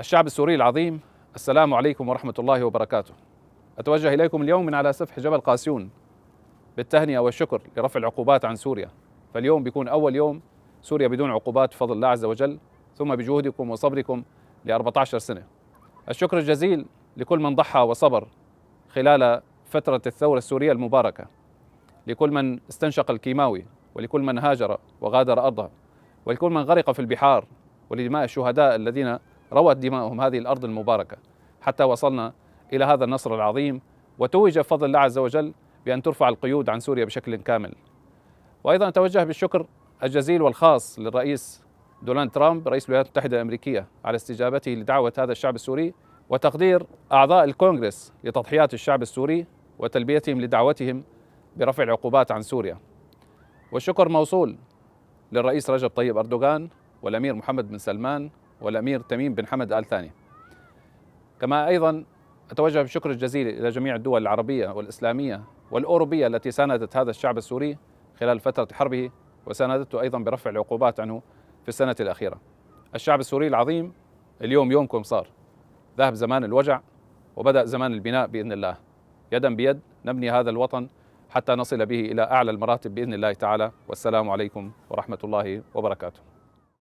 الشعب السوري العظيم، السلام عليكم ورحمة الله وبركاته. أتوجه إليكم اليوم من على سفح جبل قاسيون بالتهنئة والشكر لرفع العقوبات عن سوريا. فاليوم بيكون أول يوم سوريا بدون عقوبات بفضل الله عز وجل، ثم بجهودكم وصبركم ل14 سنة. الشكر الجزيل لكل من ضحى وصبر خلال فترة الثورة السورية المباركة، لكل من استنشق الكيماوي، ولكل من هاجر وغادر أرضها، ولكل من غرق في البحار، ولدماء الشهداء الذين روت دماؤهم هذه الأرض المباركة حتى وصلنا إلى هذا النصر العظيم، وتوج بفضل الله عز وجل بأن ترفع القيود عن سوريا بشكل كامل. وأيضا أتوجه بالشكر الجزيل والخاص للرئيس دونالد ترامب رئيس الولايات المتحدة الأمريكية على استجابته لدعوة هذا الشعب السوري، وتقدير أعضاء الكونغرس لتضحيات الشعب السوري وتلبيتهم لدعوتهم برفع العقوبات عن سوريا. والشكر موصول للرئيس رجب طيب أردوغان والأمير محمد بن سلمان والأمير تميم بن حمد آل ثاني. كما أيضا أتوجه بالشكر الجزيل إلى جميع الدول العربية والإسلامية والأوروبية التي ساندت هذا الشعب السوري خلال فترة حربه، وساندته أيضا برفع العقوبات عنه في السنة الأخيرة. الشعب السوري العظيم، اليوم يومكم صار. ذهب زمان الوجع وبدأ زمان البناء بإذن الله. يدا بيد نبني هذا الوطن حتى نصل به إلى أعلى المراتب بإذن الله تعالى. والسلام عليكم ورحمة الله وبركاته.